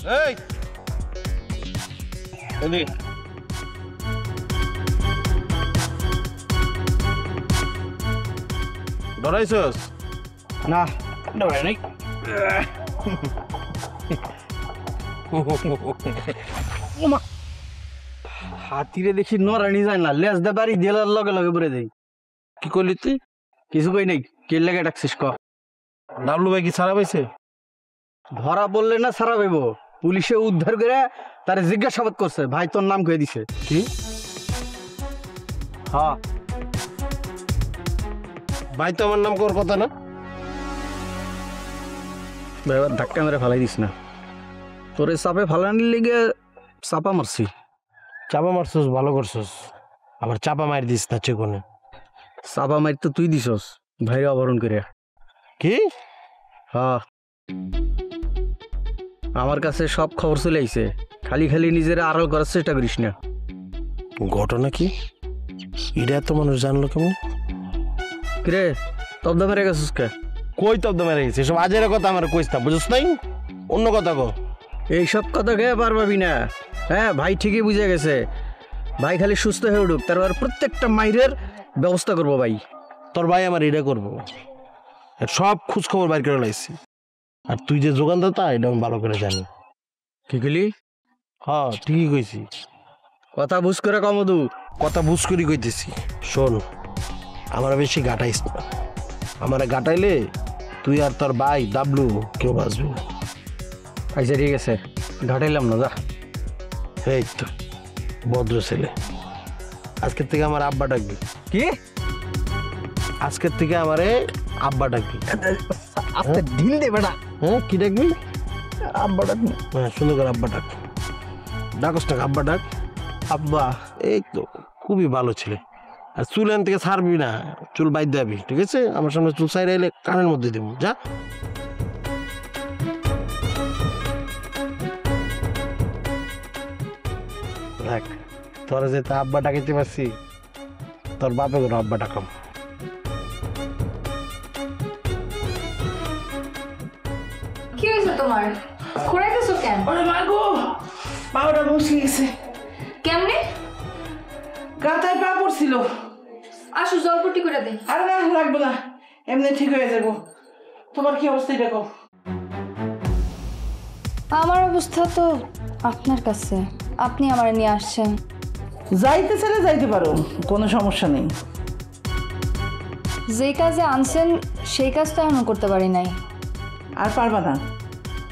এই এদিকে ডরাইছস? না ডরাই নাই। হাতিরে দেখি নরানি যায় না, লেজ দে বাড়ি দিলার লগে লগে পড়ে দেই। কি করলি তুই? কিছু কই নাই, কে লেগে ডাকছিস ক? ডাবলু ভাই কি ছাড়া পাইছে? ধরা বললে না ছাড়া পাইব, পুলিশে উদ্ধার করে তার জিজ্ঞাসাবাদ করছে, ভাই তোর নাম কয়ে দিছে। কি? হ্যাঁ ভাই তো আমার নাম করার কথা না। এবার ধাক্কা মেরে ফালাই দিস না, তোরে চাপে ফালানির লিগে চাপা মারছি। চাপা মারছস, ভালো করছস, আবার চাপা মার দিস না চেকনে। চাপা মারি তো তুই দিছস ভাইরে অপহরণ করে। কি? হ্যাঁ আমার কাছে সব খবর চলে আইছে, খালি খালি নিজের আড়াল করার চেষ্টা করিস না। ঘটনা কি? এটা এত মানুষ জানলো কেমন? কিরে তব্দ মেরে গেছিস কে? কই তব্দ মেরে গেছে? এসব আজের কথা আমার কইস না, বুঝছ নাই? অন্য কথা কো। এইসব কথা কে পারবি না। হ্যাঁ ভাই ঠিকই বুঝে গেছে, ভাই খালি সুস্থ হয়ে উঠুক, তারপর প্রত্যেকটা মাইরের ব্যবস্থা করবো ভাই। তোর ভাই আমার এটা করবো, সব খোঁজ খবর বাইর করে লাইছি। আর তুই যে যোগানদাতা এটা আমি ভালো করে জানি। কি গেলি? হ্যাঁ ঠিকই কইছি, কথা বুঝ করে কমদু। কথা বুঝ করি কইতেছি। শোন, আমার বেশি গাটাইস না, আমার গাটাইলে তুই আর তোর ভাই ডাবলু কেউ বাঁচবি না। আচ্ছা ঠিক আছে, ঘাটাইলাম না, যা। এই তো ভদ্র ছেলে, আজকের থেকে আমার আব্বা ডাকবি। কি? আজকের থেকে আমারে আব্বা ডাকবি। আস্তে ঢিল দে বেটা। হ্যাঁ কি ডাকবি? আব্বা ডাক। হ্যাঁ সুন্দর করে আব্বা ডাক। ডাকস টাকা আব্বা ডাক। আব্বা। এই তো খুবই ভালো ছেলে। আর চুল এন থেকে ছাড়বি না, চুল বাইর দেবি, ঠিক আছে? আমার সামনে চুল ছাইরে এলে কানের মধ্যে দেবো, যা। দেখ তোরা যে তা আব্বা ডাকাইতে পারছি, তোর বাপে কোনো আব্বা ডাকাম। কি হয়েছে তোমার? ঘুরাইতেছো কেন? ওরে মা গো, পাউডা বসে গেছে। কেমনে? গাতায় পা পড়ছিল। আসো জলপট্টি করে দেই। আরে না লাগবে না, এমনি ঠিক হয়ে যাবো। তোমার কি অবস্থা এটা কও? আমার অবস্থা তো আপনার কাছে, আপনি আমার নিয়ে আসছেন। যাইতে চাইলে যাইতে পারো, কোনো সমস্যা নেই। যেই কাজে আনছেন সেই কাজটা এখনো করতে পারি নাই। আর পারবা না,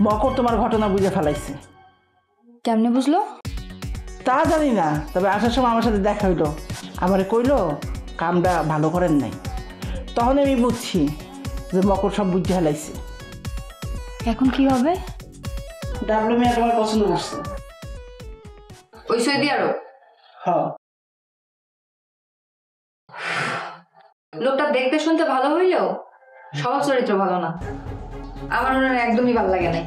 মকর তোমার ঘটনা বুঝে ফেলাইছে। কেমনে বুঝলো? তা জানি না, তবে আসার সময় আমার সাথে দেখা হইলো, আমারে কইলো কামটা ভালো করেন নাই। তখন আমি বুঝছি যে মকর সব বুঝে ফেলাইছে। এখন কি হবে? ডাবলু মিয়া তোমার পছন্দ করছে। ওই সৌদি আরব হ্যাঁ, লোকটা দেখতে শুনতে ভালো হইলেও স্বভাব চরিত্র ভালো না। আমার ওনার একদমই ভালো লাগে নাই।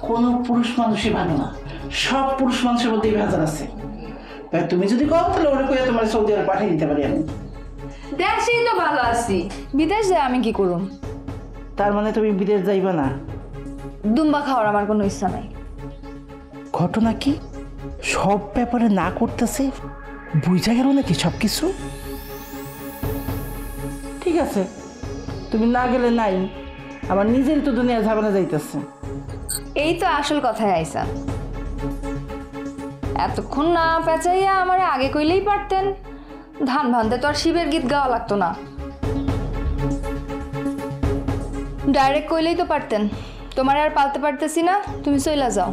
কোনো পুরুষ মানুষই ভালো না, সব পুরুষ মানুষের মধ্যেই ভেজাল আছে। তাই তুমি যদি কও তাহলে ওরা কইয়া তোমার সৌদি আরব পাঠিয়ে দিতে পারি আমি। দেশেই তো ভালো আছি, বিদেশ যায় আমি কি করুম? তার মানে তুমি বিদেশ যাইবা না? দুম্বা খাওয়ার আমার কোনো ইচ্ছা নাই। ঘটনা কি? সব ব্যাপারে না করতেছে, বুঝা গেল নাকি সব কিছু? ঠিক আছে, তুমি না গেলে নাই, আমার নিজেরই তো দুনিয়া ঝামেলা যাইতেছে। এই তো আসল কথায় আইসা। এতক্ষণ না পেঁচাইয়া আমার আগে কইলেই পারতেন, ধান ভানতে তো আর শিবের গীত গাওয়া লাগতো না। ডাইরেক্ট কইলেই তো পারতেন, তোমার আর পালতে পারতেছি না, তুমি চইলা যাও।